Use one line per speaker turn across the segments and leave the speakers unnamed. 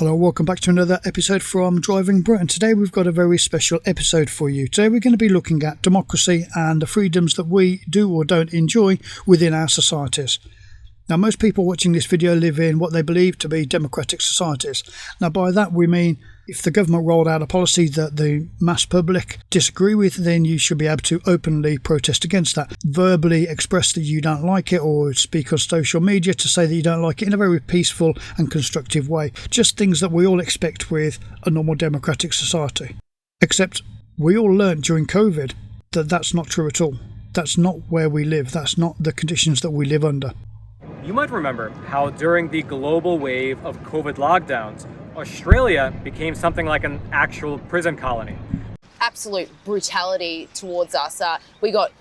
Hello, welcome back to another episode from Driving Britain. Today we've got a very special episode for you. Today we're going to be looking at democracy and the freedoms that we do or don't enjoy within our societies. Now, most people watching this video live in what they believe to be democratic societies. Now, by that we mean if the government rolled out a policy that the mass public disagree with, then you should be able to openly protest against that. Verbally express that you don't like it or speak on social media to say that you don't like it in a very peaceful and constructive way. Just things that we all expect with a normal democratic society. Except we all learned during COVID that that's not true at all. That's not where we live. That's not the conditions that we live under.
You might remember how during the global wave of COVID lockdowns, Australia became something like an actual prison colony.
Absolute brutality towards us. We got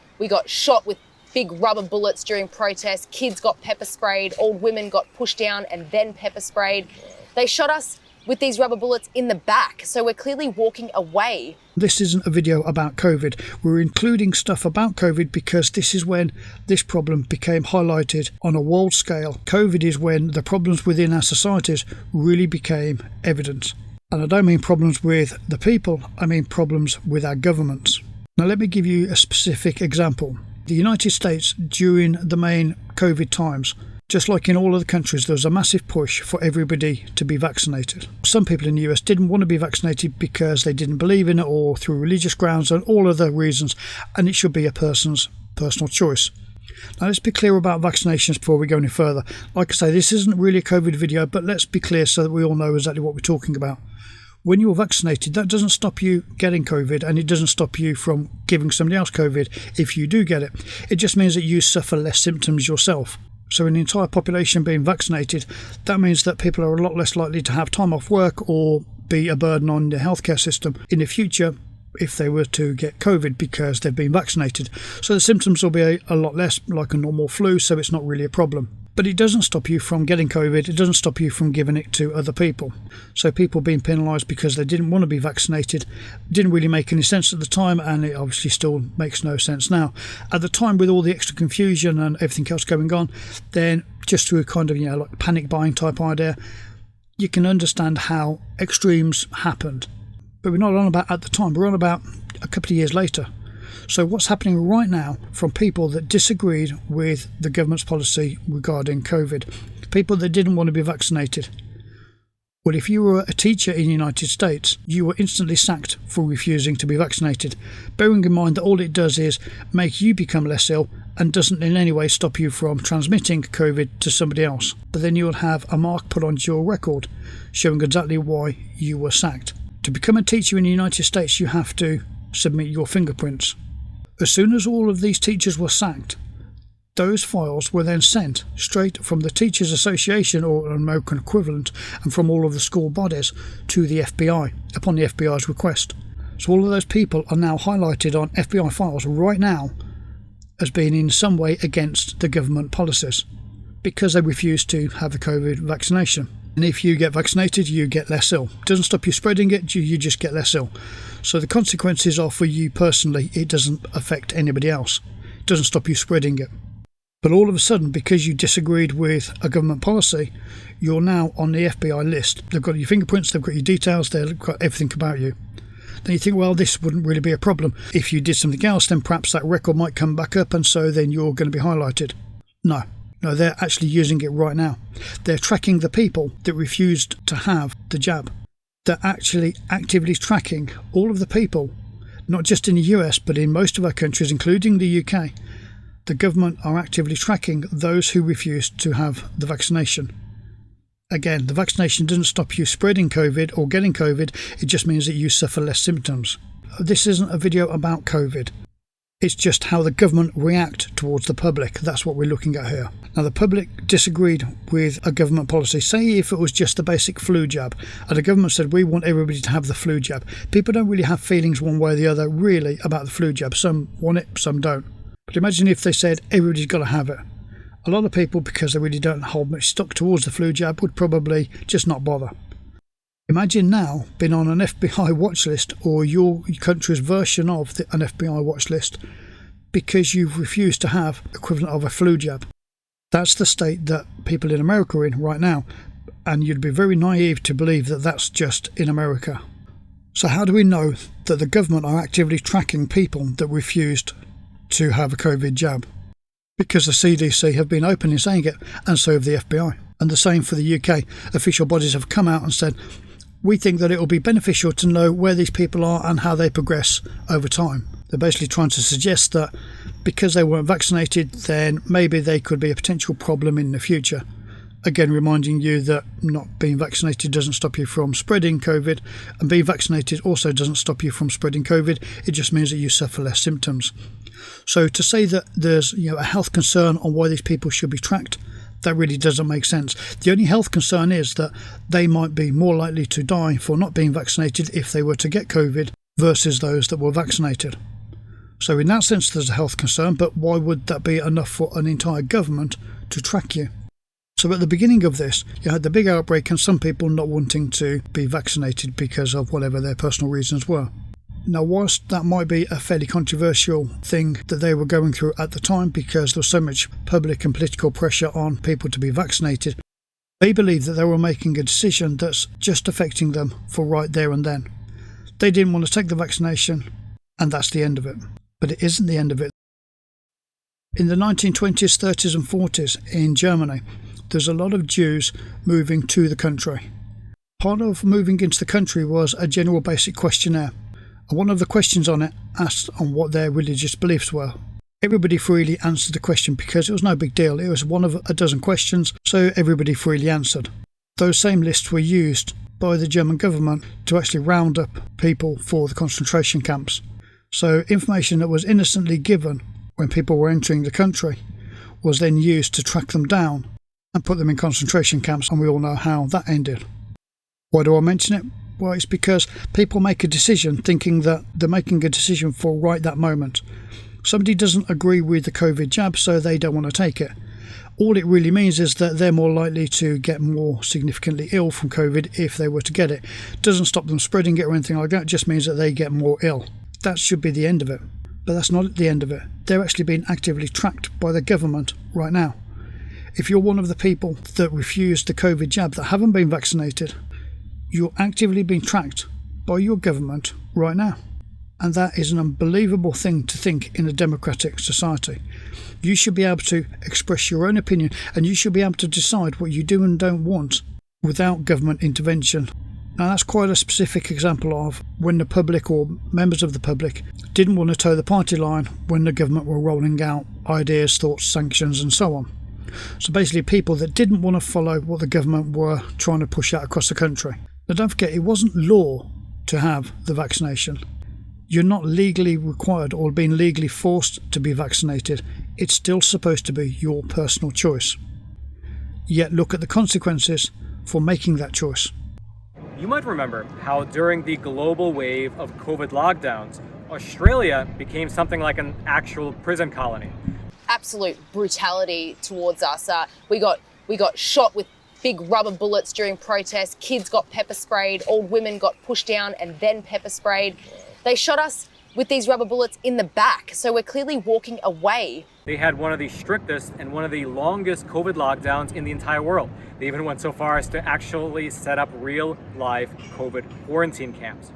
shot with big rubber bullets during protests. Kids got pepper sprayed. Old women got pushed down and then pepper sprayed. They shot us with these rubber bullets in the back. So we're clearly walking away.
This isn't a video about COVID. We're including stuff about COVID because this is when this problem became highlighted on a world scale. COVID is when the problems within our societies really became evident. And I don't mean problems with the people, I mean problems with our governments. Now let me give you a specific example. The United States during the main COVID times, just like in all other countries, there was a massive push for everybody to be vaccinated. Some people in the US didn't want to be vaccinated because they didn't believe in it or through religious grounds and all other reasons, and it should be a person's personal choice. Now let's be clear about vaccinations before we go any further. Like I say, this isn't really a COVID video, but let's be clear so that we all know exactly what we're talking about. When you're vaccinated, that doesn't stop you getting COVID, and it doesn't stop you from giving somebody else COVID if you do get it. It just means that you suffer less symptoms yourself. So in the entire population being vaccinated, that means that people are a lot less likely to have time off work or be a burden on the healthcare system in the future if they were to get COVID because they've been vaccinated. So the symptoms will be a lot less like a normal flu, so it's not really a problem. But it doesn't stop you from getting COVID, it doesn't stop you from giving it to other people. So people being penalised because they didn't want to be vaccinated didn't really make any sense at the time, and it obviously still makes no sense now. At the time, with all the extra confusion and everything else going on, then just through a kind of, like panic buying type idea, you can understand how extremes happened. But we're not on about at the time, we're on about a couple of years later. So what's happening right now from people that disagreed with the government's policy regarding COVID, people that didn't want to be vaccinated? Well, if you were a teacher in the United States, you were instantly sacked for refusing to be vaccinated, bearing in mind that all it does is make you become less ill and doesn't in any way stop you from transmitting COVID to somebody else. But then you'll have a mark put onto your record showing exactly why you were sacked. To become a teacher in the United States, you have to submit your fingerprints. As soon as all of these teachers were sacked, those files were then sent straight from the Teachers Association or an American equivalent and from all of the school bodies to the FBI upon the FBI's request. So all of those people are now highlighted on FBI files right now as being in some way against the government policies because they refused to have the COVID vaccination. And if you get vaccinated, you get less ill. It doesn't stop you spreading it, you just get less ill. So the consequences are for you personally, it doesn't affect anybody else. It doesn't stop you spreading it. But all of a sudden, because you disagreed with a government policy, you're now on the FBI list. They've got your fingerprints, they've got your details, they've got everything about you. Then you think, well, this wouldn't really be a problem. If you did something else, then perhaps that record might come back up and so then you're going to be highlighted. No, they're actually using it right now. They're tracking the people that refused to have the jab. They're actually actively tracking all of the people, not just in the US, but in most of our countries, including the UK. The government are actively tracking those who refused to have the vaccination. Again, the vaccination doesn't stop you spreading COVID or getting COVID, it just means that you suffer less symptoms. This isn't a video about COVID. It's just how the government react towards the public. That's what we're looking at here. Now, the public disagreed with a government policy. Say if it was just the basic flu jab, and the government said, we want everybody to have the flu jab. People don't really have feelings one way or the other, really, about the flu jab. Some want it, some don't. But imagine if they said, everybody's got to have it. A lot of people, because they really don't hold much stock towards the flu jab, would probably just not bother. Imagine now being on an FBI watch list or your country's version of an FBI watch list because you've refused to have equivalent of a flu jab. That's the state that people in America are in right now And you'd be very naive to believe that that's just in America. So how do we know that the government are actively tracking people that refused to have a COVID jab? Because the CDC have been openly saying it, and so have the FBI. And the same for the UK. Official bodies have come out and said, we think that it will be beneficial to know where these people are and how they progress over time. They're basically trying to suggest that because they weren't vaccinated, then maybe they could be a potential problem in the future. Again, reminding you that not being vaccinated doesn't stop you from spreading COVID, and being vaccinated also doesn't stop you from spreading COVID. It just means that you suffer less symptoms. So to say that there's a health concern on why these people should be tracked, that really doesn't make sense. The only health concern is that they might be more likely to die for not being vaccinated if they were to get COVID versus those that were vaccinated. So in that sense, there's a health concern, but why would that be enough for an entire government to track you? So at the beginning of this, you had the big outbreak and some people not wanting to be vaccinated because of whatever their personal reasons were. Now, whilst that might be a fairly controversial thing that they were going through at the time because there was so much public and political pressure on people to be vaccinated, they believe that they were making a decision that's just affecting them for right there and then. They didn't want to take the vaccination, and that's the end of it. But it isn't the end of it. In the 1920s, 30s and 40s in Germany, there's a lot of Jews moving to the country. Part of moving into the country was a general basic questionnaire. And one of the questions on it asked on what their religious beliefs were. Everybody freely answered the question because it was no big deal. It was one of a dozen questions, so everybody freely answered. Those same lists were used by the German government to actually round up people for the concentration camps. So information that was innocently given when people were entering the country was then used to track them down and put them in concentration camps, and we all know how that ended. Why do I mention it? Well, it's because people make a decision thinking that they're making a decision for right that moment. Somebody doesn't agree with the COVID jab, so they don't want to take it. All it really means is that they're more likely to get more significantly ill from COVID if they were to get it. It doesn't stop them spreading it or anything like that, it just means that they get more ill. That should be the end of it. But that's not the end of it. They're actually being actively tracked by the government right now. If you're one of the people that refused the COVID jab that haven't been vaccinated, you're actively being tracked by your government right now. And that is an unbelievable thing to think in a democratic society. You should be able to express your own opinion, and you should be able to decide what you do and don't want without government intervention. Now that's quite a specific example of when the public or members of the public didn't want to toe the party line when the government were rolling out ideas, thoughts, sanctions and so on. So basically people that didn't want to follow what the government were trying to push out across the country. Now don't forget, it wasn't law to have the vaccination. You're not legally required or being legally forced to be vaccinated. It's still supposed to be your personal choice. Yet look at the consequences for making that choice.
You might remember how during the global wave of COVID lockdowns, Australia became something like an actual prison colony.
Absolute brutality towards us. We got shot with big rubber bullets during protests. Kids got pepper sprayed. Old women got pushed down and then pepper sprayed. They shot us with these rubber bullets in the back, so we're clearly walking away.
They had one of the strictest and one of the longest COVID lockdowns in the entire world. They even went so far as to actually set up real live COVID quarantine camps.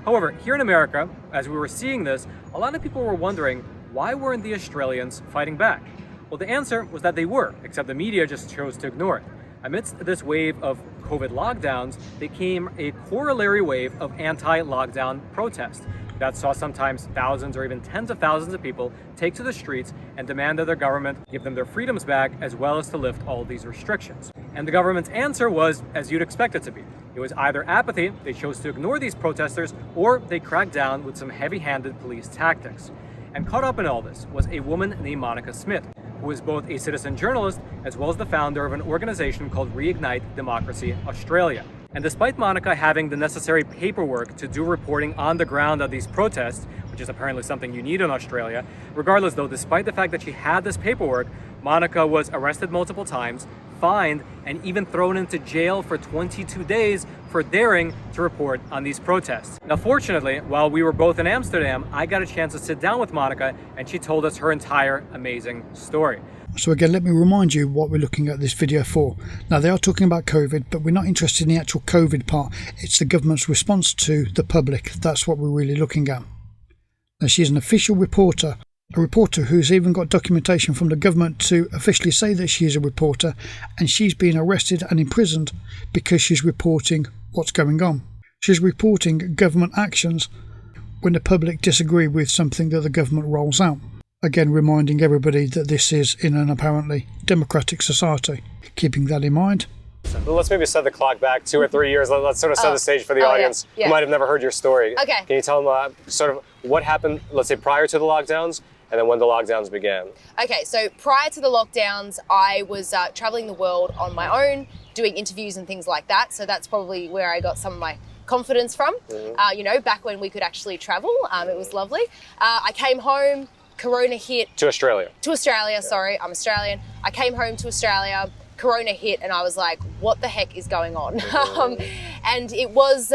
However, here in America, as we were seeing this, a lot of people were wondering, why weren't the Australians fighting back? Well, the answer was that they were, except the media just chose to ignore it. Amidst this wave of COVID lockdowns, there came a corollary wave of anti-lockdown protests that saw sometimes thousands or even tens of thousands of people take to the streets and demand that their government give them their freedoms back, as well as to lift all these restrictions. And the government's answer was, as you'd expect it to be. It was either apathy, they chose to ignore these protesters, or they cracked down with some heavy-handed police tactics. And caught up in all this was a woman named Monica Smith, who is both a citizen journalist as well as the founder of an organization called Reignite Democracy Australia. And despite Monica having the necessary paperwork to do reporting on the ground of these protests, which is apparently something you need in Australia, regardless though, despite the fact that she had this paperwork, Monica was arrested multiple times, fined, and even thrown into jail for 22 days for daring to report on these protests. Now, fortunately, while we were both in Amsterdam, I got a chance to sit down with Monica, and she told us her entire amazing story.
So again, let me remind you what we're looking at this video for. Now, they are talking about COVID, but we're not interested in the actual COVID part. It's the government's response to the public. That's what we're really looking at. Now, she's an official reporter, a reporter who's even got documentation from the government to officially say that she is a reporter, and she's been arrested and imprisoned because she's reporting what's going on. She's reporting government actions when the public disagree with something that the government rolls out. Again, reminding everybody that this is in an apparently democratic society. Keeping that in mind.
Let's maybe set the clock back 2 or 3 years. Let's sort of set the stage for the audience who might have never heard your story.
Okay.
Can you tell them sort of what happened, let's say, prior to the lockdowns, and then when the lockdowns began?
Okay, so prior to the lockdowns, I was traveling the world on my own, doing interviews and things like that. So that's probably where I got some of my confidence from. Back when we could actually travel, it was lovely. I came home. Corona hit.
To Australia.
Sorry, I'm Australian. I came home to Australia, Corona hit, and I was like, what the heck is going on? And it was,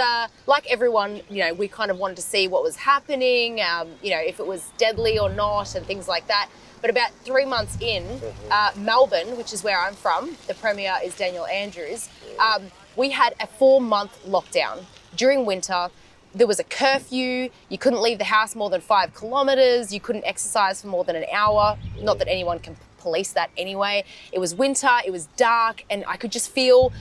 like everyone, we kind of wanted to see what was happening, if it was deadly or not and things like that. But about 3 months in, Melbourne, which is where I'm from, the Premier is Daniel Andrews, we had a 4-month lockdown during winter. There was a curfew, you couldn't leave the house more than 5 kilometres, you couldn't exercise for more than an hour, not that anyone can police that anyway. It was winter, it was dark, and I could just feel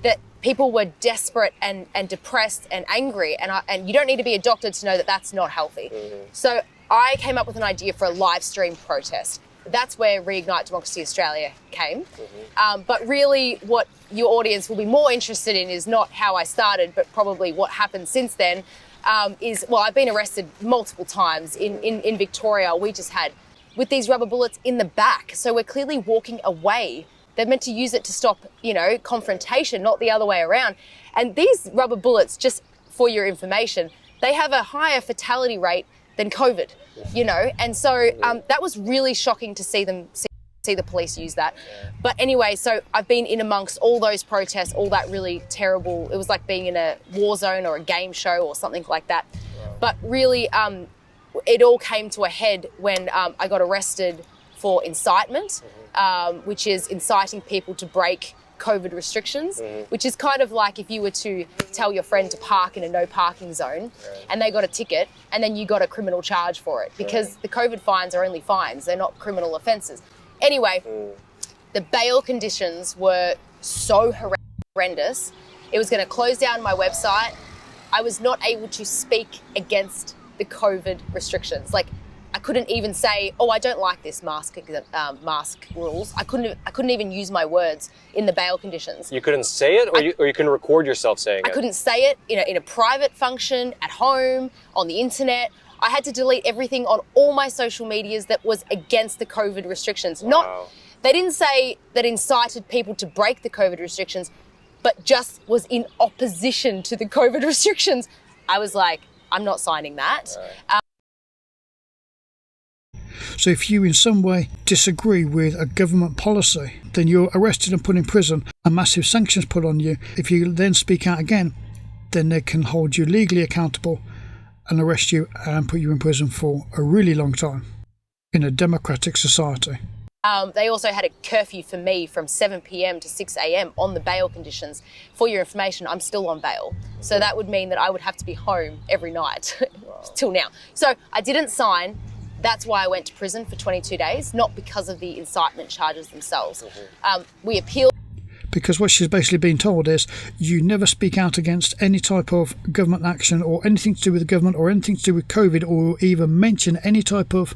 that people were desperate and depressed and angry, and you don't need to be a doctor to know that that's not healthy. So I came up with an idea for a live stream protest. That's where Reignite Democracy Australia came. But really what your audience will be more interested in is not how I started, but probably what happened since then. I've been arrested multiple times. In Victoria, we just had, with these rubber bullets in the back. So we're clearly walking away. They're meant to use it to stop, confrontation, not the other way around. And these rubber bullets, just for your information, they have a higher fatality rate than COVID, and so that was really shocking to see the police use that. But anyway, so I've been in amongst all those protests, all that really terrible, it was like being in a war zone or a game show or something like that. But really, it all came to a head when I got arrested for incitement, which is inciting people to break COVID restrictions, which is kind of like if you were to tell your friend to park in a no parking zone and they got a ticket and then you got a criminal charge for it, because the COVID fines are only fines, they're not criminal offences. Anyway, the bail conditions were so horrendous, it was going to close down my website. I was not able to speak against the COVID restrictions. Like, I couldn't even say, I don't like this mask rules. I couldn't even use my words in the bail conditions.
You couldn't say it, or you couldn't record yourself saying it?
I couldn't say it in a private function, at home, on the internet. I had to delete everything on all my social medias that was against the COVID restrictions.
Wow.
They didn't say that incited people to break the COVID restrictions, but just was in opposition to the COVID restrictions. I was like, I'm not signing that.
So if you in some way disagree with a government policy, then you're arrested and put in prison and massive sanctions put on you. If you then speak out again, then they can hold you legally accountable and arrest you and put you in prison for a really long time in a democratic society.
They also had a curfew for me from 7 p.m. to 6 a.m. on the bail conditions. For your information, I'm still on bail. So that would mean that I would have to be home every night till now. So I didn't sign. That's why I went to prison for 22 days, not because of the incitement charges themselves. We appealed.
Because what she's basically been told is you never speak out against any type of government action or anything to do with the government or anything to do with COVID, or even mention any type of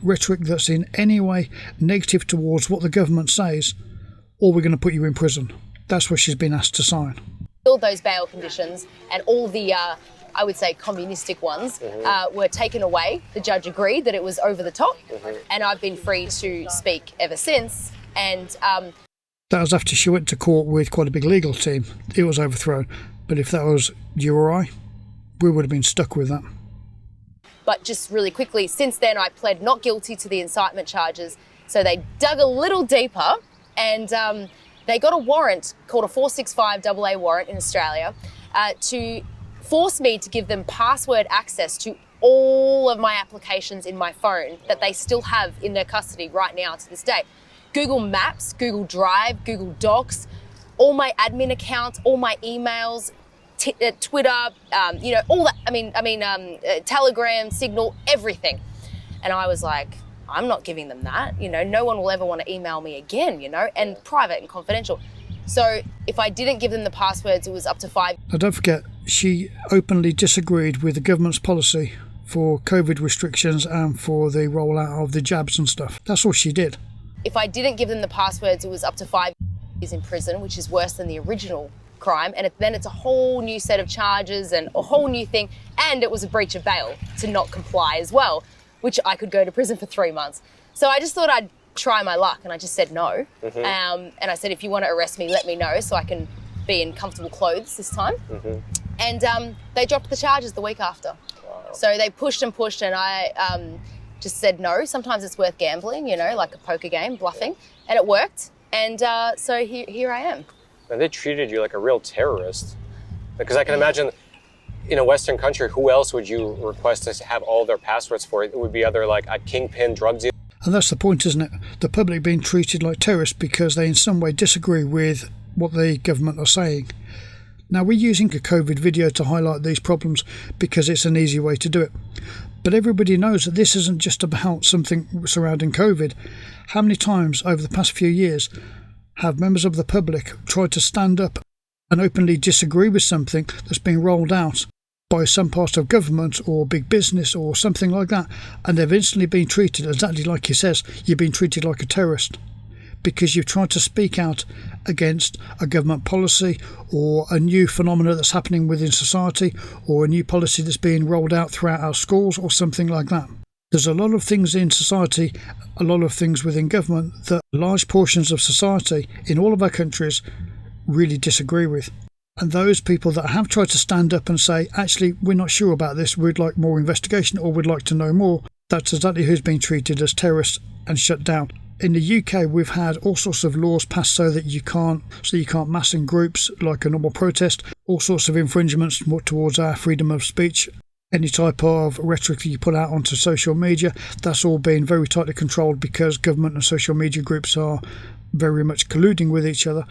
rhetoric that's in any way negative towards what the government says, or we're going to put you in prison. That's what she's been asked to sign.
Those bail conditions and all the I would say communistic ones were taken away. The judge agreed that it was over the top, and I've been free to speak ever since. And
that was after she went to court with quite a big legal team. It was overthrown. But if that was you or I, we would have been stuck with that.
But just really quickly, since then I pled not guilty to the incitement charges. So they dug a little deeper and They got a warrant called a 465 AA warrant in Australia to force me to give them password access to all of my applications in my phone that they still have in their custody right now to this day. Google Maps, Google Drive, Google Docs, all my admin accounts, all my emails, Twitter, all that. Telegram, Signal, everything. And I was like, I'm not giving them that. No one will ever want to email me again, and private and confidential. So if I didn't give them the passwords, it was up to 5.
Now, don't forget, she openly disagreed with the government's policy for COVID restrictions and for the rollout of the jabs and stuff. That's all she did.
If I didn't give them the passwords, it was up to 5 years in prison, which is worse than the original crime. And then it's a whole new set of charges and a whole new thing. And it was a breach of bail to not comply as well, which I could go to prison for 3 months. So I just thought I'd try my luck, and I just said no. And I said, if you want to arrest me, let me know so I can be in comfortable clothes this time. And they dropped the charges the week after. Wow. So they pushed and pushed, and I just said no. Sometimes it's worth gambling, like a poker game, bluffing. And it worked. And so here I am.
And they treated you like a real terrorist. Because I can imagine in a Western country, who else would you request to have all their passwords for? It would be either like a kingpin drug dealer.
And that's the point, isn't it? The public being treated like terrorists because they in some way disagree with what the government are saying. Now, we're using a COVID video to highlight these problems because it's an easy way to do it. But everybody knows that this isn't just about something surrounding COVID. How many times over the past few years have members of the public tried to stand up and openly disagree with something that's being rolled out by some part of government or big business or something like that, and they've instantly been treated exactly like he says, you've been treated like a terrorist because you've tried to speak out against a government policy or a new phenomena that's happening within society or a new policy that's being rolled out throughout our schools or something like that. There's a lot of things in society, a lot of things within government that large portions of society in all of our countries really disagree with. And those people that have tried to stand up and say, actually, we're not sure about this, we'd like more investigation or we'd like to know more, that's exactly who's been treated as terrorists and shut down. In the UK, we've had all sorts of laws passed so you can't mass in groups like a normal protest, all sorts of infringements towards our freedom of speech. Any type of rhetoric that you put out onto social media, that's all been very tightly controlled because government and social media groups are very much colluding with each other.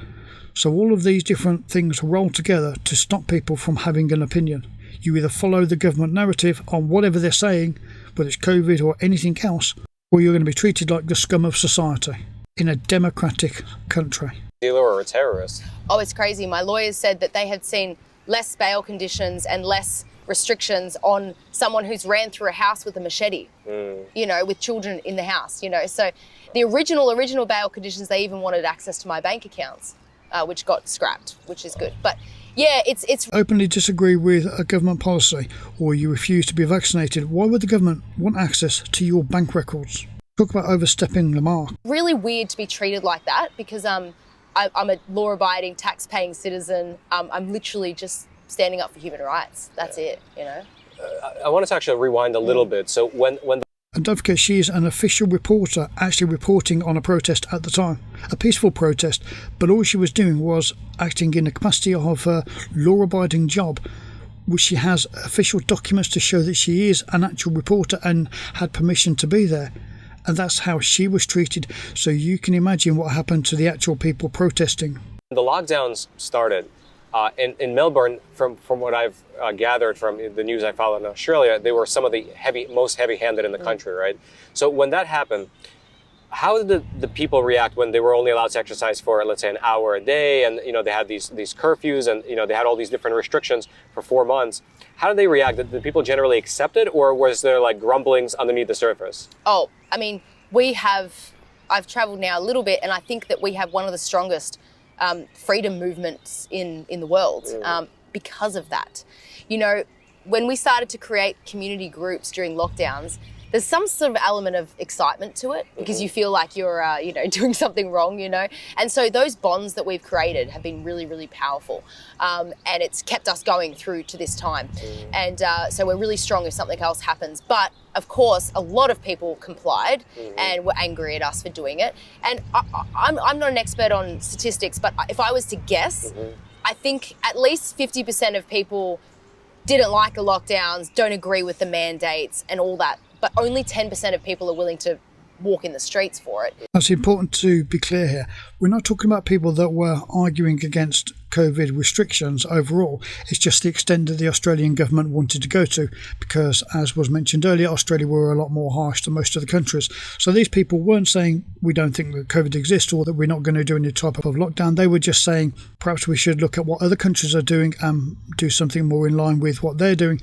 So all of these different things roll together to stop people from having an opinion. You either follow the government narrative on whatever they're saying, whether it's COVID or anything else, or you're going to be treated like the scum of society in a democratic country.
Dealer or a terrorist?
Oh, it's crazy. My lawyers said that they had seen less bail conditions and less restrictions on someone who's ran through a house with a machete, with children in the house, So the original bail conditions, they even wanted access to my bank accounts, which got scrapped, which is good. But yeah, it's
openly disagree with a government policy or you refuse to be vaccinated. Why would the government want access to your bank records? Talk about overstepping the mark.
Really weird to be treated like that because I'm a law-abiding, tax-paying citizen. I'm literally just standing up for human rights. That's it,
I wanted to actually rewind a little bit. So when
And don't forget, she's an official reporter actually reporting on a protest at the time, a peaceful protest, but all she was doing was acting in the capacity of a law-abiding job, which she has official documents to show that she is an actual reporter and had permission to be there. And that's how she was treated. So you can imagine what happened to the actual people protesting.
The lockdowns started in Melbourne, from what I've gathered from the news I follow in Australia, they were some of the most heavy-handed in the country, right? So when that happened, how did the people react when they were only allowed to exercise for, let's say, an hour a day, and they had these curfews, and they had all these different restrictions for 4 months? How did they react? Did the people generally accept it, or was there like grumblings underneath the surface?
Oh, I mean, I've traveled now a little bit, and I think that we have one of the strongest freedom movements in the world because of that. When we started to create community groups during lockdowns, there's some sort of element of excitement to it because you feel like you're, doing something wrong, And so those bonds that we've created have been really, really powerful. And it's kept us going through to this time. And so we're really strong if something else happens. But of course, a lot of people complied and were angry at us for doing it. And I'm not an expert on statistics, but if I was to guess, I think at least 50% of people didn't like the lockdowns, don't agree with the mandates and all that. But only 10% of people are willing to walk in the streets for it.
It's important to be clear here. We're not talking about people that were arguing against COVID restrictions overall. It's just the extent that the Australian government wanted to go to, because, as was mentioned earlier, Australia were a lot more harsh than most of the countries. So these people weren't saying we don't think that COVID exists or that we're not going to do any type of lockdown. They were just saying perhaps we should look at what other countries are doing and do something more in line with what they're doing,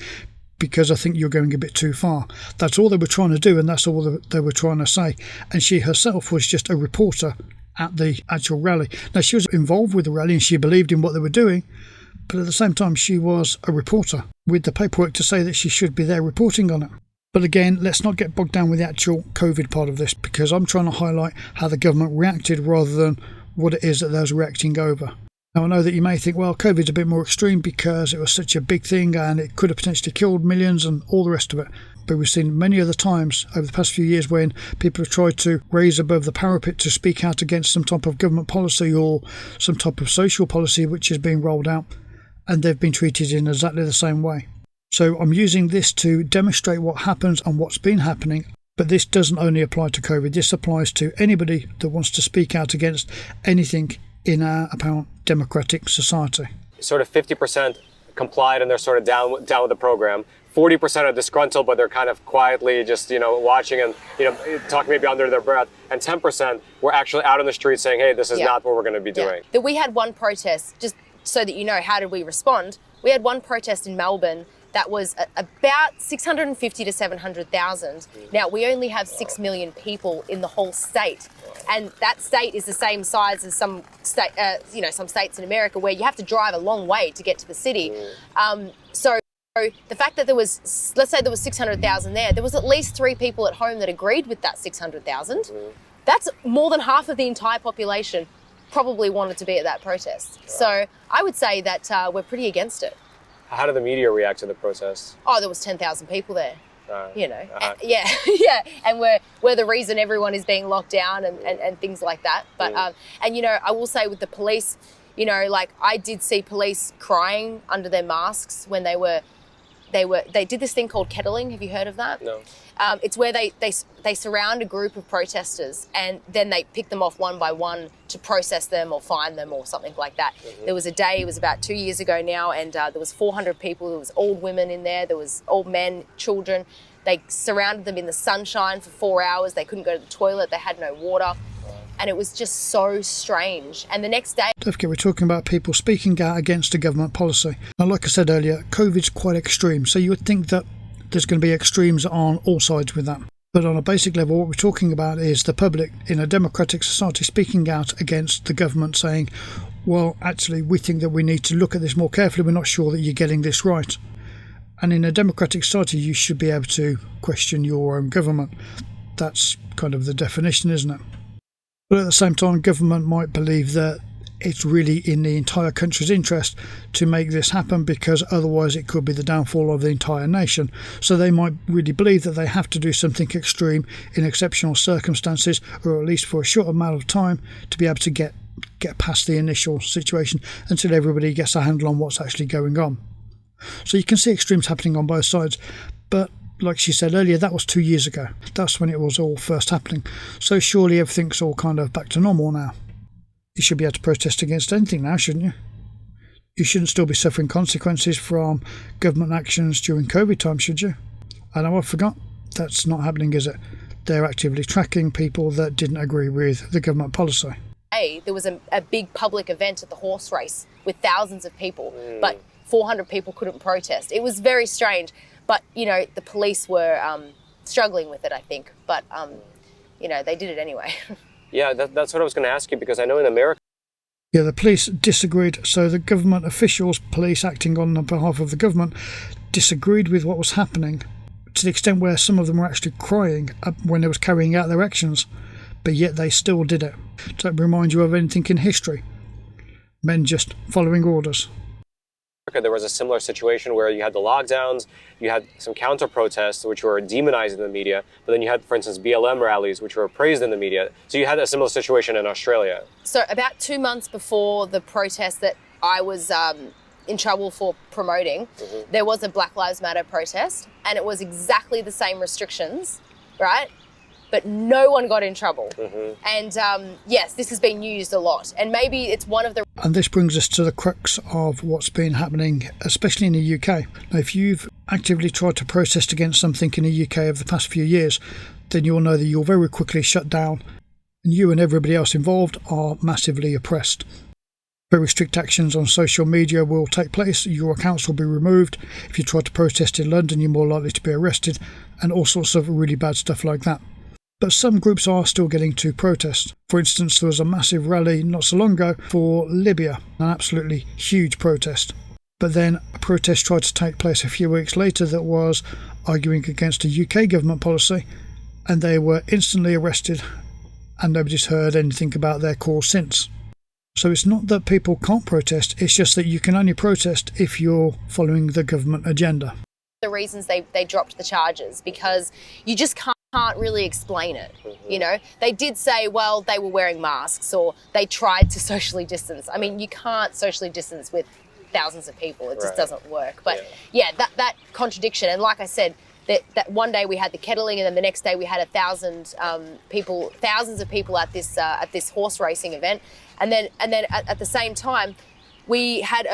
because I think you're going a bit too far. That's all they were trying to do, and that's all that they were trying to say. And she herself was just a reporter at the actual rally. Now, she was involved with the rally and she believed in what they were doing, but at the same time, she was a reporter with the paperwork to say that she should be there reporting on it. But again, let's not get bogged down with the actual COVID part of this, because I'm trying to highlight how the government reacted rather than what it is that they're reacting over. Now, I know that you may think, well, COVID's a bit more extreme because it was such a big thing and it could have potentially killed millions and all the rest of it. But we've seen many other times over the past few years when people have tried to raise above the parapet to speak out against some type of government policy or some type of social policy which is being rolled out, and they've been treated in exactly the same way. So I'm using this to demonstrate what happens and what's been happening. But this doesn't only apply to COVID. This applies to anybody that wants to speak out against anything in our apparent democratic society.
Sort of 50% complied and they're sort of down with the program. 40% are disgruntled, but they're kind of quietly just, watching and, talking maybe under their breath. And 10% were actually out on the street saying, hey, this is not what we're going to be doing.
That we had one protest, just so that you know, how did we respond? We had one protest in Melbourne that was about 650 to 700,000. Now, we only have 6 million people in the whole state. And that state is the same size as some states in America where you have to drive a long way to get to the city. So the fact that there was, let's say there was 600,000 there was at least 3 people at home that agreed with that 600,000. That's more than half of the entire population probably wanted to be at that protest. So I would say that we're pretty against it.
How did the media react to the protests?
Oh, there was 10,000 people there. Yeah, and we're the reason everyone is being locked down and things like that. But I will say with the police, I did see police crying under their masks when they did this thing called kettling. Have you heard of that?
No.
It's where they surround a group of protesters and then they pick them off one by one to process them or fine them or something like that. There was a day, it was about 2 years ago now, and there was 400 people. There was old women in there. There was old men, children. They surrounded them in the sunshine for 4 hours. They couldn't go to the toilet. They had no water. And it was just so strange. And the next day...
Don't forget, we're talking about people speaking out against a government policy. Now, like I said earlier, COVID's quite extreme. So you would think that there's going to be extremes on all sides with that. But on a basic level, what we're talking about is the public in a democratic society speaking out against the government, saying, well, actually, we think that we need to look at this more carefully. We're not sure that you're getting this right. And in a democratic society, you should be able to question your own government. That's kind of the definition, isn't it? But at the same time, government might believe that it's really in the entire country's interest to make this happen, because otherwise it could be the downfall of the entire nation. So they might really believe that they have to do something extreme in exceptional circumstances, or at least for a short amount of time, to be able to get past the initial situation until everybody gets a handle on what's actually going on. So you can see extremes happening on both sides. But like she said earlier, that was 2 years ago. That's when it was all first happening. So surely everything's all kind of back to normal now. You should be able to protest against anything now, shouldn't you? You shouldn't still be suffering consequences from government actions during COVID time, should you? I know I forgot. That's not happening, is it? They're actively tracking people that didn't agree with the government policy.
There was a big public event at the horse race with thousands of people, but 400 people couldn't protest. It was very strange. But, the police were struggling with it, I think. But, they did it anyway.
Yeah, that's what I was going to ask you, because I know in America...
Yeah, the police disagreed. So the government officials, police acting on behalf of the government, disagreed with what was happening to to the extent where some of them were actually crying when they was carrying out their actions, but yet they still did it. Does that remind you of anything in history? Men just following orders.
There was a similar situation where you had the lockdowns, you had some counter-protests which were demonized in the media, but then you had, for instance, BLM rallies which were praised in the media. So you had a similar situation in Australia.
So about 2 months before the protest that I was in trouble for promoting, there was a Black Lives Matter protest, and it was exactly the same restrictions, right? But no one got in trouble. And yes, this has been used a lot. And maybe it's one of the...
And this brings us to the crux of what's been happening, especially in the UK. Now, if you've actively tried to protest against something in the UK over the past few years, then you'll know that you'll very quickly shut down, and you and everybody else involved are massively oppressed. Very strict actions on social media will take place. Your accounts will be removed. If you try to protest in London, you're more likely to be arrested, and all sorts of really bad stuff like that. But some groups are still getting to protest. For instance, there was a massive rally not so long ago for Libya, an absolutely huge protest. But then a protest tried to take place a few weeks later that was arguing against a UK government policy, and they were instantly arrested, and nobody's heard anything about their cause since. So it's not that people can't protest, it's just that you can only protest if you're following the government agenda.
The reasons they dropped the charges, because you just can't really explain it. You know, they did say, well, they were wearing masks, or they tried to socially distance. I mean, you can't socially distance with thousands of people. It just doesn't work. But yeah, that contradiction. And like I said, that one day we had the kettling, and then the next day we had thousands of people at this horse racing event, and then at the same time we had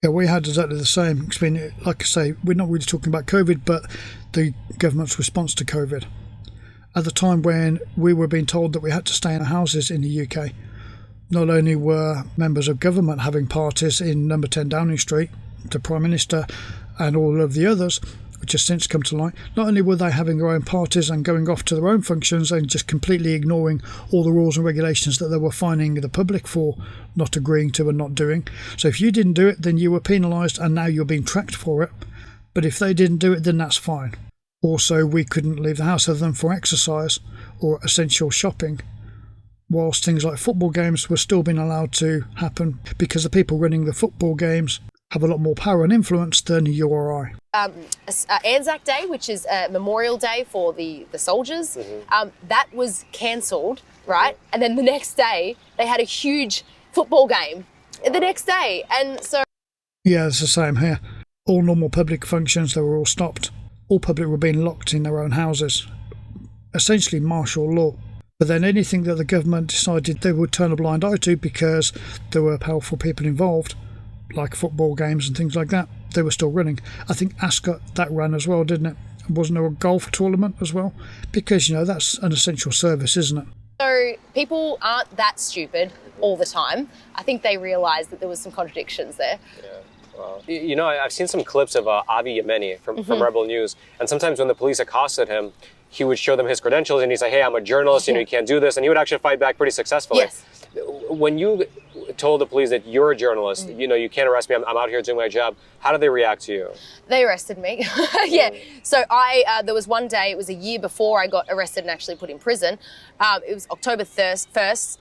Yeah, we had exactly the same. I mean, like I say, we're not really talking about COVID, but the government's response to COVID. At the time when we were being told that we had to stay in our houses in the UK, not only were members of government having parties in number 10 Downing Street, the Prime Minister and all of the others, which has since come to light, not only were they having their own parties and going off to their own functions and just completely ignoring all the rules and regulations that they were fining the public for not agreeing to and not doing. So if you didn't do it, then you were penalised, and now you're being tracked for it. But if they didn't do it, then that's fine. Also, we couldn't leave the house other than for exercise or essential shopping, whilst things like football games were still being allowed to happen because the people running the football games have a lot more power and influence than you or I.
Anzac Day, which is Memorial Day for the soldiers, that was cancelled, right? And then the next day, they had a huge football game the next day. And so...
Yeah, it's the same here. All normal public functions, they were all stopped. All public were being locked in their own houses. Essentially martial law. But then anything that the government decided they would turn a blind eye to because there were powerful people involved, like football games and things like that, they were still running. I think Ascot, that ran as well, didn't it? Wasn't there a golf tournament as well? Because, you know, that's an essential service, isn't it?
So people aren't that stupid all the time. I think they realised that there was some contradictions there.
Yeah. Wow. You know, I've seen some clips of Avi Yemeni from Rebel News, and sometimes when the police accosted him, he would show them his credentials and he'd say, hey, I'm a journalist, you know, you can't do this, and he would actually fight back pretty successfully.
Yes.
When you told the police that you're a journalist, you know, you can't arrest me, I'm out here doing my job, how did they react to you?
They arrested me. Yeah. So there was one day, it was a year before I got arrested and actually put in prison. It was October 31st,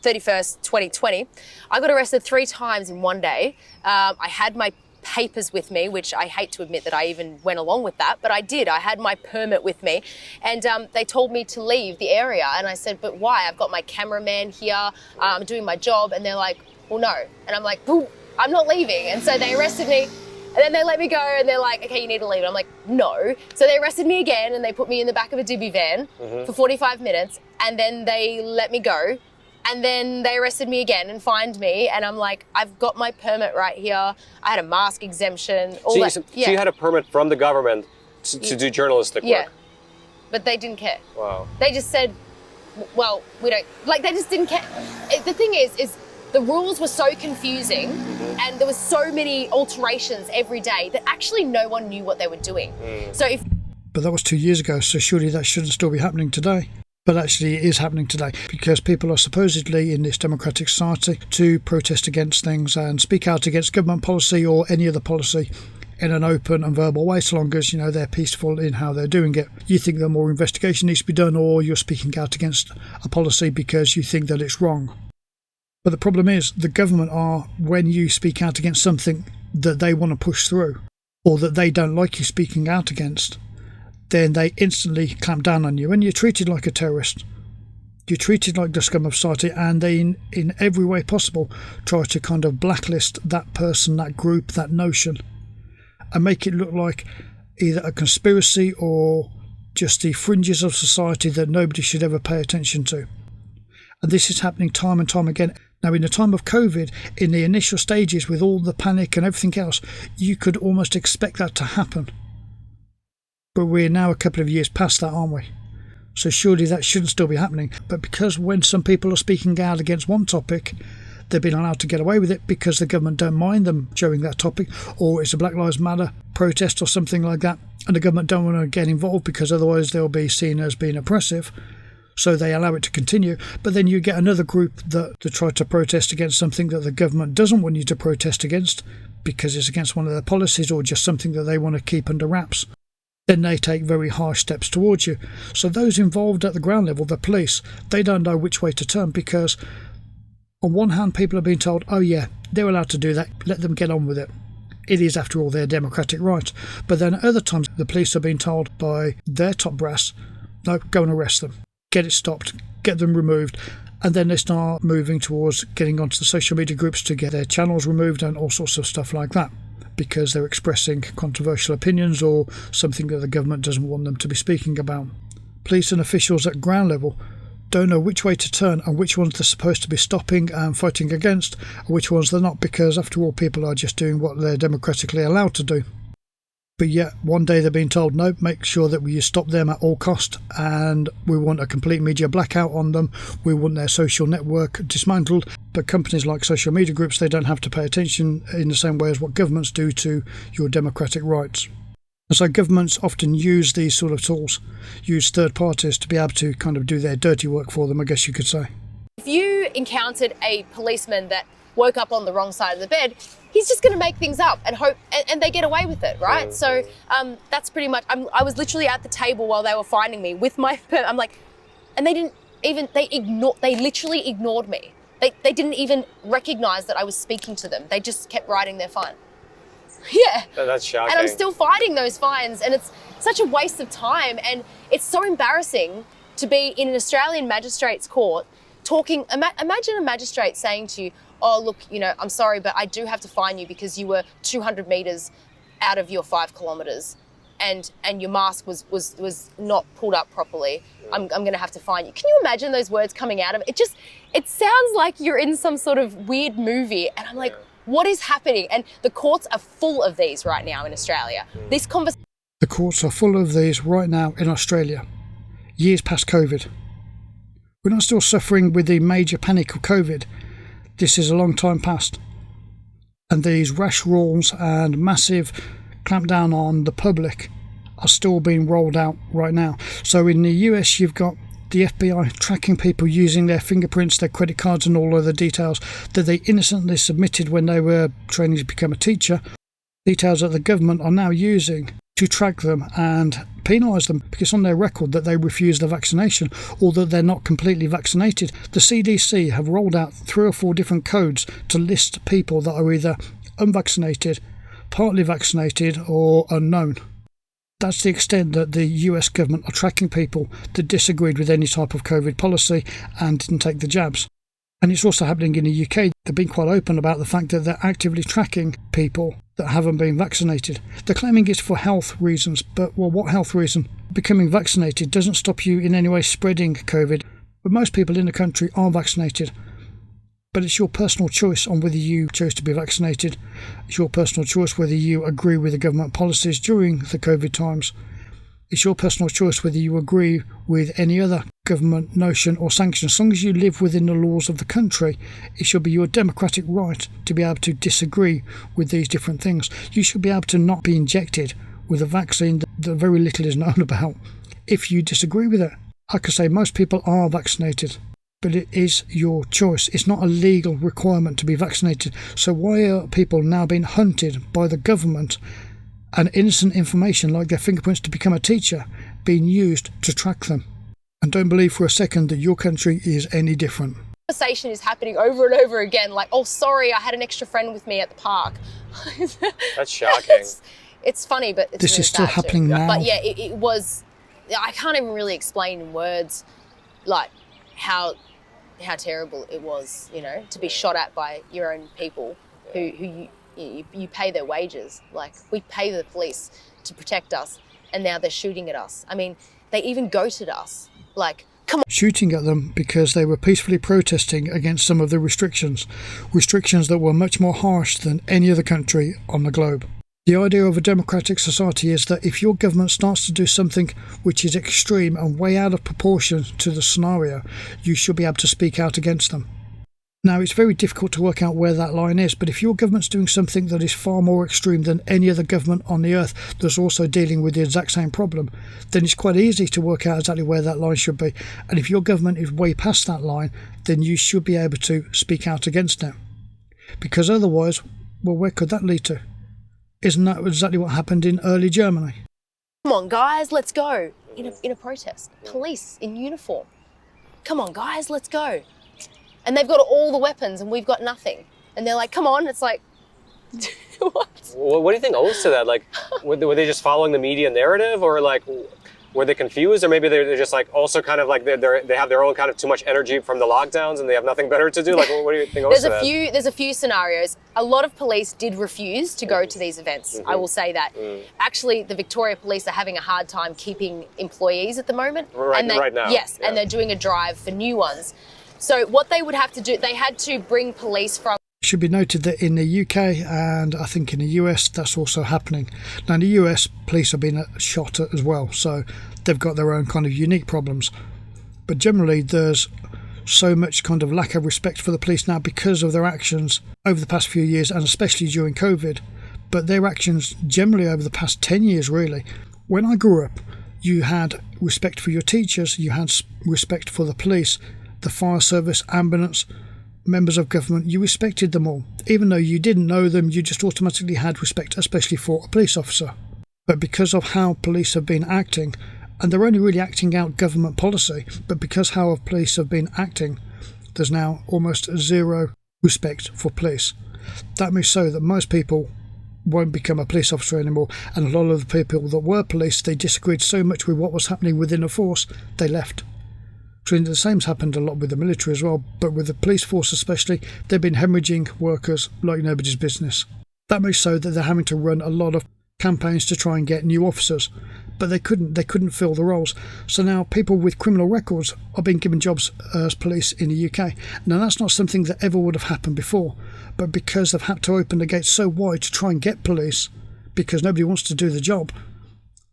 2020. I got arrested 3 times in one day. I had my papers with me, which I hate to admit that I even went along with that, but I did. I had my permit with me, and they told me to leave the area, and I said, but why? I've got my cameraman here, I'm doing my job, and they're like, well, no. And I'm like, well, I'm not leaving. And so they arrested me, and then they let me go, and they're like, okay, you need to leave. And I'm like, no. So they arrested me again, and they put me in the back of a divvy van for 45 minutes, and then they let me go. And then they arrested me again and fined me. And I'm like, I've got my permit right here. I had a mask exemption. All
so you had a permit from the government to do journalistic work?
Yeah, but they didn't care.
Wow.
They just said, well, we don't, like they just didn't care. The thing is the rules were so confusing and there was so many alterations every day that actually no one knew what they were doing. But
that was 2 years ago, so surely that shouldn't still be happening today. But actually it is happening today because people are supposedly in this democratic society to protest against things and speak out against government policy or any other policy in an open and verbal way, so long as, they're peaceful in how they're doing it. You think that more investigation needs to be done, or you're speaking out against a policy because you think that it's wrong. But the problem is, the government are, when you speak out against something that they want to push through, or that they don't like you speaking out against, then they instantly clamp down on you and you're treated like a terrorist. You're treated like the scum of society, and they, in every way possible, try to kind of blacklist that person, that group, that notion, and make it look like either a conspiracy or just the fringes of society that nobody should ever pay attention to. And this is happening time and time again. Now, in the time of COVID, in the initial stages with all the panic and everything else, you could almost expect that to happen. But we're now a couple of years past that, aren't we? So surely that shouldn't still be happening. But because when some people are speaking out against one topic, they've been allowed to get away with it because the government don't mind them showing that topic, or it's a Black Lives Matter protest or something like that, and the government don't want to get involved because otherwise they'll be seen as being oppressive. So they allow it to continue. But then you get another group that try to protest against something that the government doesn't want you to protest against because it's against one of their policies or just something that they want to keep under wraps. Then they take very harsh steps towards you. So those involved at the ground level, the police, they don't know which way to turn, because on one hand people are being told, oh yeah, they're allowed to do that, let them get on with it. It is, after all, their democratic right. But then at other times the police are being told by their top brass, no, go and arrest them, get it stopped, get them removed. And then they start moving towards getting onto the social media groups to get their channels removed and all sorts of stuff like that, because they're expressing controversial opinions or something that the government doesn't want them to be speaking about. Police and officials at ground level don't know which way to turn and which ones they're supposed to be stopping and fighting against, and which ones they're not, because after all, people are just doing what they're democratically allowed to do. But yet one day they're being told, no, make sure that you stop them at all cost, and we want a complete media blackout on them, we want their social network dismantled. But companies like social media groups, they don't have to pay attention in the same way as what governments do to your democratic rights. And so governments often use these sort of tools, use third parties to be able to kind of do their dirty work for them, I guess you could say.
If you encountered a policeman that woke up on the wrong side of the bed, he's just going to make things up and hope, and they get away with it, right? So that's pretty much. I was literally at the table while they were finding me with my. I'm like, and they didn't even. They literally ignored me. They didn't even recognise that I was speaking to them. They just kept writing their fine. Yeah.
That's shocking.
And I'm still fighting those fines, and it's such a waste of time, and it's so embarrassing to be in an Australian magistrate's court talking. Imagine a magistrate saying to you, oh, look, I'm sorry, but I do have to fine you because you were 200 metres out of your 5 kilometres and your mask was not pulled up properly. I'm going to have to fine you. Can you imagine those words coming out of it? It sounds like you're in some sort of weird movie, and I'm like, what is happening? And the courts are full of these right now in Australia.
The courts are full of these right now in Australia, years past COVID. We're not still suffering with the major panic of COVID. This is a long time past. And these rash rules and massive clampdown on the public are still being rolled out right now. So in the US, you've got the FBI tracking people using their fingerprints, their credit cards and all other details that they innocently submitted when they were training to become a teacher. Details that the government are now using to track them and penalise them because on their record that they refuse the vaccination or that they're not completely vaccinated. The CDC have rolled out 3 or 4 different codes to list people that are either unvaccinated, partly vaccinated or unknown. That's the extent that the US government are tracking people that disagreed with any type of COVID policy and didn't take the jabs. And it's also happening in the UK. They've been quite open about the fact that they're actively tracking people that haven't been vaccinated. They're claiming it's for health reasons, but well, what health reason? Becoming vaccinated doesn't stop you in any way spreading COVID, but most people in the country are vaccinated. But it's your personal choice on whether you chose to be vaccinated. It's your personal choice whether you agree with the government policies during the COVID times. It's your personal choice whether you agree with any other government notion or sanction. As long as you live within the laws of the country, it should be your democratic right to be able to disagree with these different things. You should be able to not be injected with a vaccine that very little is known about if you disagree with it. Like I say, most people are vaccinated, but it is your choice. It's not a legal requirement to be vaccinated. So why are people now being hunted by the government and innocent information like their fingerprints to become a teacher being used to track them. And don't believe for a second that your country is any different.
Conversation is happening over and over again, like, oh, sorry, I had an extra friend with me at the park.
That's shocking.
It's funny, but it's
This
really
is still
sad
happening
too.
now.
But yeah, it was, I can't even really explain in words, like, how terrible it was, you know, to be shot at by your own people who you pay their wages. Like, we pay the police to protect us, and now they're shooting at us. I mean, they even goated us. Like, come on.
Shooting at them because they were peacefully protesting against some of the restrictions that were much more harsh than any other country on the globe. The idea of a democratic society is that if your government starts to do something which is extreme and way out of proportion to the scenario, you should be able to speak out against them. Now, it's very difficult to work out where that line is, but if your government's doing something that is far more extreme than any other government on the earth that's also dealing with the exact same problem, then it's quite easy to work out exactly where that line should be. And if your government is way past that line, then you should be able to speak out against it. Because otherwise, well, where could that lead to? Isn't that exactly what happened in early Germany?
Come on, guys, let's go. In a protest. Police in uniform. Come on, guys, let's go. And they've got all the weapons and we've got nothing. And they're like, come on. It's like, what?
What do you think owes to that? Like, were they just following the media narrative, or like, were they confused, or maybe they're just like also kind of like they have their own kind of too much energy from the lockdowns and they have nothing better to do? Like, what do you think owes to that?
There's a few scenarios. A lot of police did refuse to go to these events. I will say that. Actually, the Victoria Police are having a hard time keeping employees at the moment.
Right now.
Yes,
yeah.
And they're doing a drive for new ones. So what they would have to do, they had to bring police from.
It should be noted that in the UK and I think in the US that's also happening. Now in the US, police have been shot at as well, so they've got their own kind of unique problems. But generally there's so much kind of lack of respect for the police now because of their actions over the past few years, and especially during COVID. But their actions generally over the past 10 years really. When I grew up, you had respect for your teachers, you had respect for the police, the fire service, ambulance, members of government. You respected them all. Even though you didn't know them, you just automatically had respect, especially for a police officer. But because of how police have been acting, and they're only really acting out government policy, but because how police have been acting, there's now almost zero respect for police. That means so that most people won't become a police officer anymore, and a lot of the people that were police, they disagreed so much with what was happening within the force, they left. So the same's happened a lot with the military as well, but with the police force especially, they've been hemorrhaging workers like nobody's business. That makes so that they're having to run a lot of campaigns to try and get new officers, but they couldn't fill the roles. So now people with criminal records are being given jobs as police in the UK. Now that's not something that ever would have happened before, but because they've had to open the gates so wide to try and get police, because nobody wants to do the job,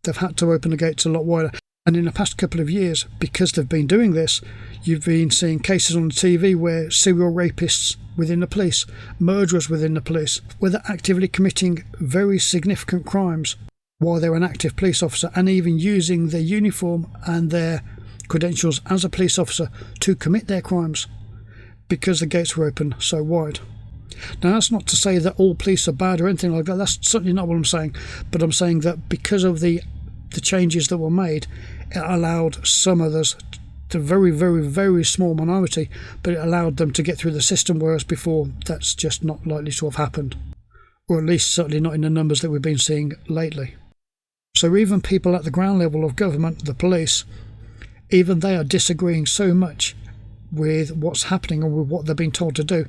they've had to open the gates a lot wider. And in the past couple of years, because they've been doing this, you've been seeing cases on the TV where serial rapists within the police, murderers within the police, where they're actively committing very significant crimes while they're an active police officer, and even using their uniform and their credentials as a police officer to commit their crimes because the gates were open so wide. Now that's not to say that all police are bad or anything like that. That's certainly not what I'm saying. But I'm saying that because of the changes that were made, it allowed some others, to very, very, very small minority, but it allowed them to get through the system, whereas before that's just not likely to have happened, or at least certainly not in the numbers that we've been seeing lately. So even people at the ground level of government, the police, even they are disagreeing so much with what's happening and with what they're being told to do,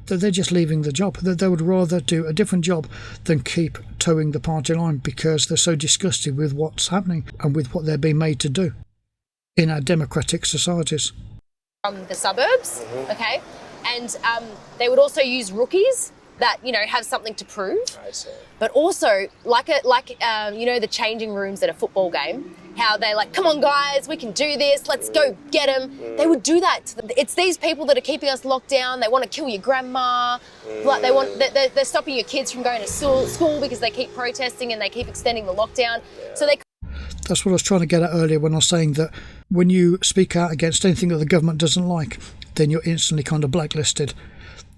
that they're just leaving the job, that they would rather do a different job than keep towing the party line because they're so disgusted with what's happening and with what they're being made to do in our democratic societies.
From the suburbs, okay? And they would also use rookies that, you know, have something to prove.
I see.
But also, you know, the changing rooms at a football game, how they're like, come on guys, we can do this, let's go get them. They would do that to them. It's these people that are keeping us locked down. They want to kill your grandma. Like they're stopping your kids from going to school because they keep protesting and they keep extending the lockdown. So they.
That's what I was trying to get at earlier when I was saying that when you speak out against anything that the government doesn't like, then you're instantly kind of blacklisted.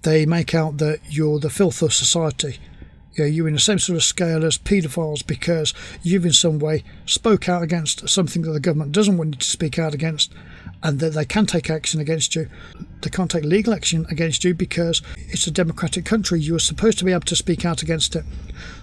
They make out that you're the filth of society You're in the same sort of scale as paedophiles because you've in some way spoke out against something that the government doesn't want you to speak out against, and that they can take action against you. They can't take legal action against you because it's a democratic country. You're supposed to be able to speak out against it.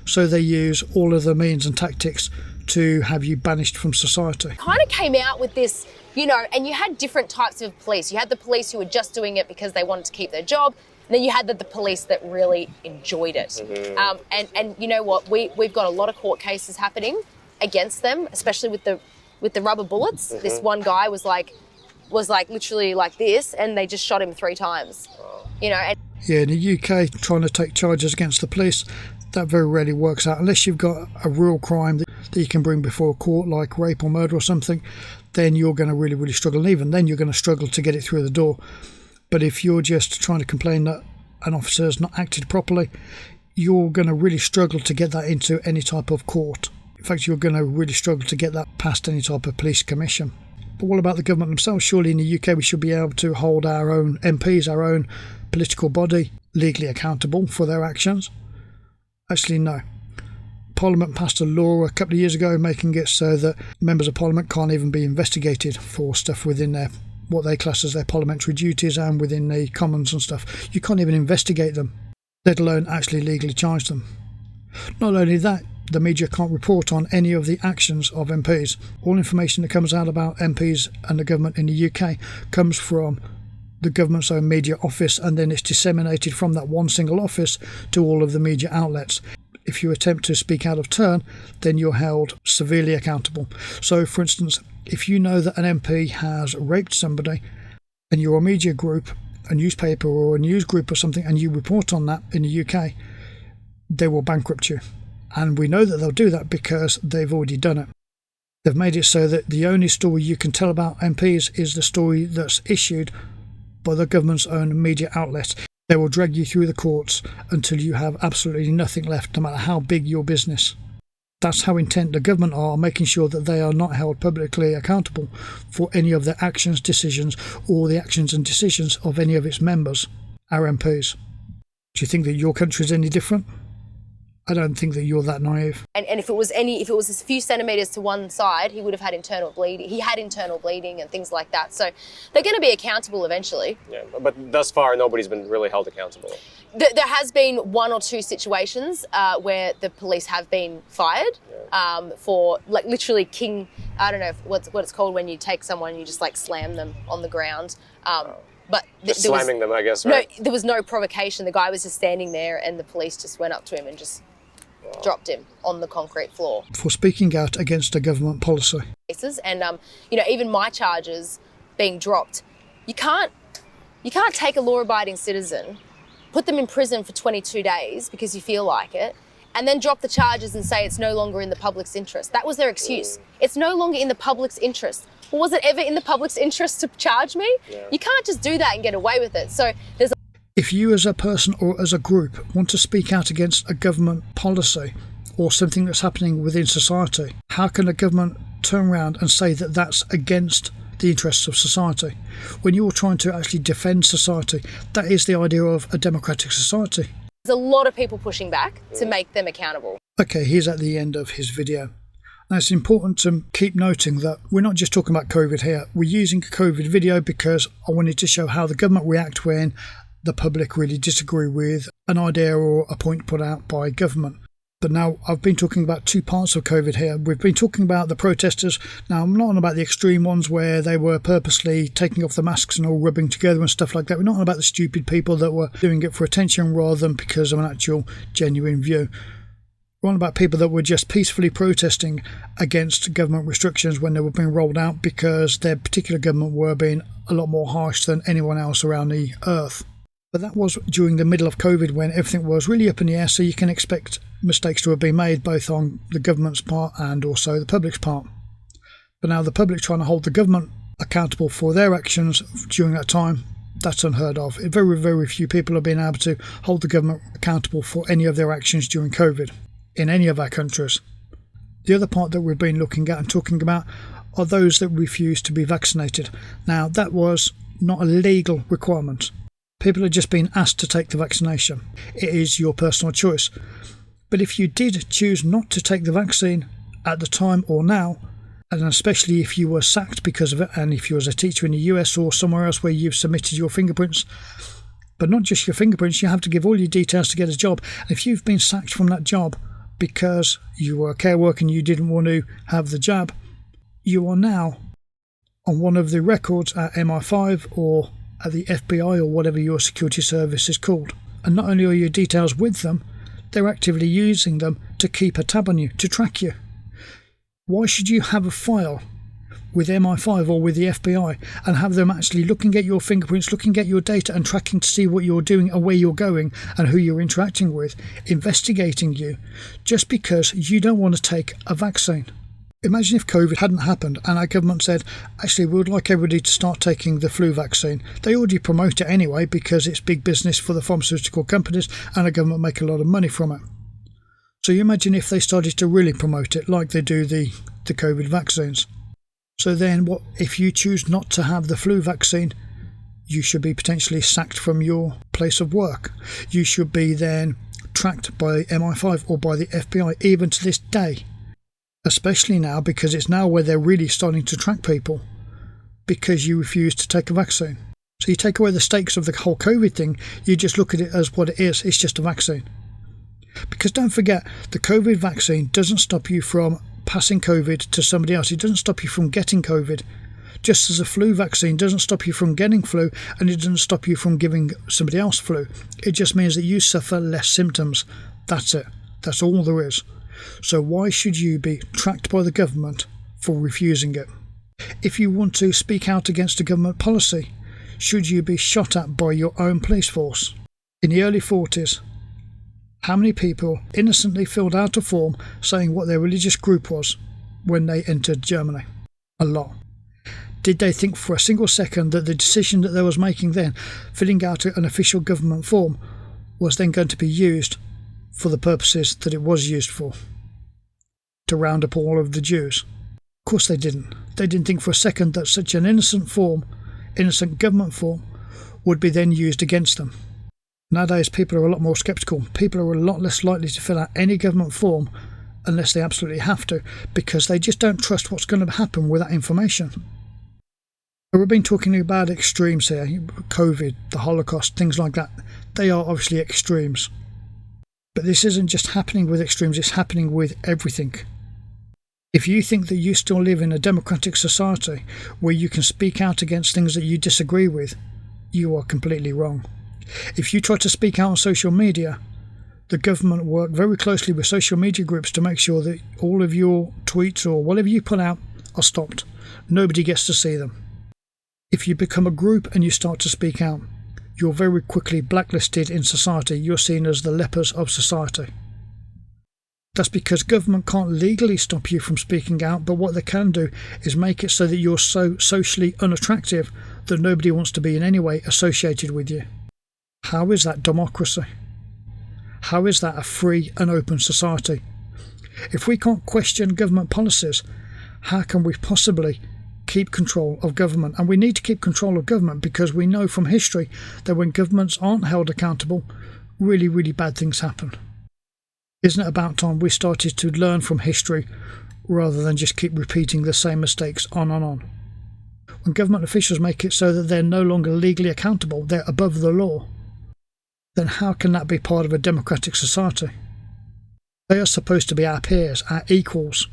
So they use all of the means and tactics to have you banished from society.
Kind of came out with this, and you had different types of police. You had the police who were just doing it because they wanted to keep their job. And then you had the police that really enjoyed it. Mm-hmm. And you know what? We've got a lot of court cases happening against them, especially with the rubber bullets. Mm-hmm. This one guy was like literally like this, and they just shot him 3 times. Wow. And
in the UK, trying to take charges against the police, that very rarely works out unless you've got a real crime that you can bring before a court, like rape or murder or something. Then you're going to really, really struggle. And even then, you're going to struggle to get it through the door. But if you're just trying to complain that an officer has not acted properly, you're going to really struggle to get that into any type of court. In fact, you're going to really struggle to get that past any type of police commission. But what about the government themselves? Surely in the UK we should be able to hold our own MPs, our own political body, legally accountable for their actions. Actually, no. Parliament passed a law a couple of years ago making it so that members of Parliament can't even be investigated for stuff within their what they class as their parliamentary duties and within the Commons and stuff. You can't even investigate them, let alone actually legally charge them. Not only that, the media can't report on any of the actions of MPs. All information that comes out about MPs and the government in the UK comes from the government's own media office, and then it's disseminated from that one single office to all of the media outlets. If you attempt to speak out of turn, then you're held severely accountable. So, for instance, if you know that an MP has raped somebody and you're a media group, a newspaper or a news group or something, and you report on that in the UK, they will bankrupt you. And we know that they'll do that because they've already done it. They've made it so that the only story you can tell about MPs is the story that's issued by the government's own media outlet. They will drag you through the courts until you have absolutely nothing left, no matter how big your business. That's how intent the government are on making sure that they are not held publicly accountable for any of their actions, decisions, or the actions and decisions of any of its members, our MPs. Do you think that your country is any different? I don't think that you're that naive.
And if it was a few centimetres to one side, he would have had internal bleeding. He had internal bleeding and things like that. So they're going to be accountable eventually.
Yeah, but thus far, nobody's been really held accountable.
There has been 1 or 2 situations where the police have been fired for like literally I don't know what it's called when you take someone and you just like slam them on the ground. But
slamming them, I guess, right?
No, there was no provocation. The guy was just standing there and the police just went up to him and just dropped him on the concrete floor.
For speaking out against a government policy.
And, even my charges being dropped, you can't take a law-abiding citizen, put them in prison for 22 days because you feel like it, and then drop the charges and say it's no longer in the public's interest. That was their excuse. It's no longer in the public's interest. Well, was it ever in the public's interest to charge me? Yeah. You can't just do that and get away with it. So there's
If you as a person or as a group want to speak out against a government policy or something that's happening within society, how can a government turn around and say that that's against the interests of society? When you're trying to actually defend society, that is the idea of a democratic society.
There's a lot of people pushing back to make them accountable.
Okay, here's at the end of his video. Now, it's important to keep noting that we're not just talking about COVID here. We're using a COVID video because I wanted to show how the government react when the public really disagree with an idea or a point put out by government. But now I've been talking about 2 parts of COVID here. We've been talking about the protesters. Now, I'm not on about the extreme ones where they were purposely taking off the masks and all rubbing together and stuff like that. We're not on about the stupid people that were doing it for attention rather than because of an actual genuine view. We're on about people that were just peacefully protesting against government restrictions when they were being rolled out because their particular government were being a lot more harsh than anyone else around the earth. But that was during the middle of COVID when everything was really up in the air, so you can expect mistakes to have been made both on the government's part and also the public's part. But now the public trying to hold the government accountable for their actions during that time, that's unheard of. Very, very few people have been able to hold the government accountable for any of their actions during COVID in any of our countries. The other part that we've been looking at and talking about are those that refuse to be vaccinated. Now, that was not a legal requirement. People are just being asked to take the vaccination. It is your personal choice. But if you did choose not to take the vaccine at the time or now, and especially if you were sacked because of it, and if you was a teacher in the US or somewhere else where you've submitted your fingerprints, but not just your fingerprints, you have to give all your details to get a job. And if you've been sacked from that job because you were a care worker and you didn't want to have the jab, you are now on one of the records at MI5 or at the FBI or whatever your security service is called. And not only are your details with them, they're actively using them to keep a tab on you, to track you. Why should you have a file with MI5 or with the FBI and have them actually looking at your fingerprints, looking at your data and tracking to see what you're doing and where you're going and who you're interacting with, investigating you, just because you don't want to take a vaccine? Imagine if COVID hadn't happened and our government said, actually, we would like everybody to start taking the flu vaccine. They already promote it anyway because it's big business for the pharmaceutical companies and the government make a lot of money from it. So you imagine if they started to really promote it like they do the COVID vaccines. So then what if you choose not to have the flu vaccine? You should be potentially sacked from your place of work. You should be then tracked by MI5 or by the FBI even to this day. Especially now, because it's now where they're really starting to track people because you refuse to take a vaccine. So you take away the stakes of the whole COVID thing, you just look at it as what it is. It's just a vaccine. Because don't forget, the COVID vaccine doesn't stop you from passing COVID to somebody else. It doesn't stop you from getting COVID. Just as a flu vaccine doesn't stop you from getting flu, and it doesn't stop you from giving somebody else flu. It just means that you suffer less symptoms. That's it. That's all there is. So why should you be tracked by the government for refusing it? If you want to speak out against a government policy, should you be shot at by your own police force? In the early 40s, how many people innocently filled out a form saying what their religious group was when they entered Germany? A lot. Did they think for a single second that the decision that they was making then, filling out an official government form, was then going to be used for the purposes that it was used for? To round up all of the Jews? Of course they didn't. They didn't think for a second that such an innocent government form, would be then used against them. Nowadays, people are a lot more sceptical. People are a lot less likely to fill out any government form unless they absolutely have to, because they just don't trust what's going to happen with that information. We've been talking about extremes here, COVID, the Holocaust, things like that. They are obviously extremes. But this isn't just happening with extremes, it's happening with everything. If you think that you still live in a democratic society where you can speak out against things that you disagree with, you are completely wrong. If you try to speak out on social media, the government work very closely with social media groups to make sure that all of your tweets or whatever you put out are stopped. Nobody gets to see them. If you become a group and you start to speak out, you're very quickly blacklisted in society. You're seen as the lepers of society. That's because government can't legally stop you from speaking out, but what they can do is make it so that you're so socially unattractive that nobody wants to be in any way associated with you. How is that democracy? How is that a free and open society? If we can't question government policies, how can we possibly keep control of government? And we need to keep control of government because we know from history that when governments aren't held accountable, really, really bad things happen. Isn't it about time we started to learn from history rather than just keep repeating the same mistakes on and on? When government officials make it so that they're no longer legally accountable, they're above the law, then how can that be part of a democratic society? They are supposed to be our peers, our equals.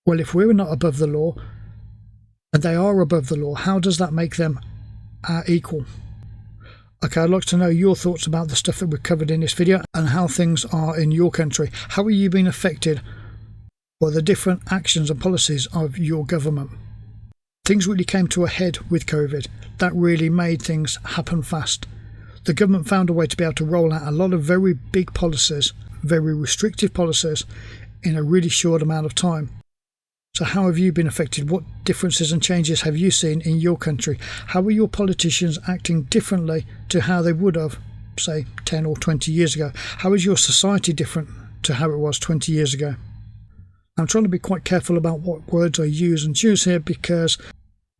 Well, if we're not above the law, and they are above the law, how does that make them our equal? Okay, I'd like to know your thoughts about the stuff that we've covered in this video and how things are in your country. How are you being affected by the different actions and policies of your government? Things really came to a head with COVID. That really made things happen fast. The government found a way to be able to roll out a lot of very big policies, very restrictive policies, in a really short amount of time. So how have you been affected? What differences and changes have you seen in your country? How are your politicians acting differently to how they would have, say, 10 or 20 years ago? How is your society different to how it was 20 years ago? I'm trying to be quite careful about what words I use and choose here because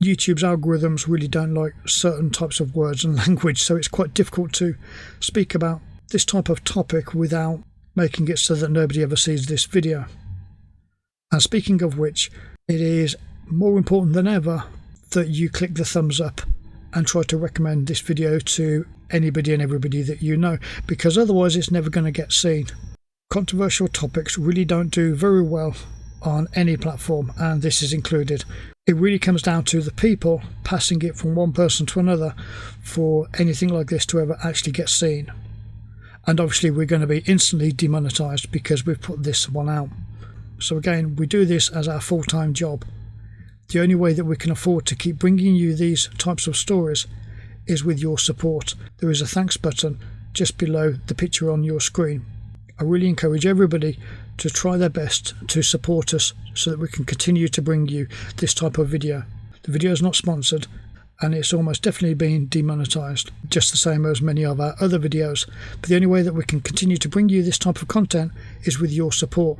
YouTube's algorithms really don't like certain types of words and language, so it's quite difficult to speak about this type of topic without making it so that nobody ever sees this video. And speaking of which, it is more important than ever that you click the thumbs up and try to recommend this video to anybody and everybody that you know, because otherwise it's never going to get seen. Controversial topics really don't do very well on any platform, and this is included. It really comes down to the people passing it from one person to another for anything like this to ever actually get seen. And obviously we're going to be instantly demonetized because we've put this one out. So again, we do this as our full-time job. The only way that we can afford to keep bringing you these types of stories is with your support. There is a thanks button just below the picture on your screen. I really encourage everybody to try their best to support us so that we can continue to bring you this type of video. The video is not sponsored and it's almost definitely been demonetized, just the same as many of our other videos. But the only way that we can continue to bring you this type of content is with your support.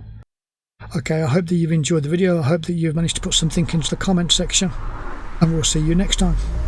Okay, I hope that you've enjoyed the video. I hope that you've managed to put something into the comment section, and we'll see you next time.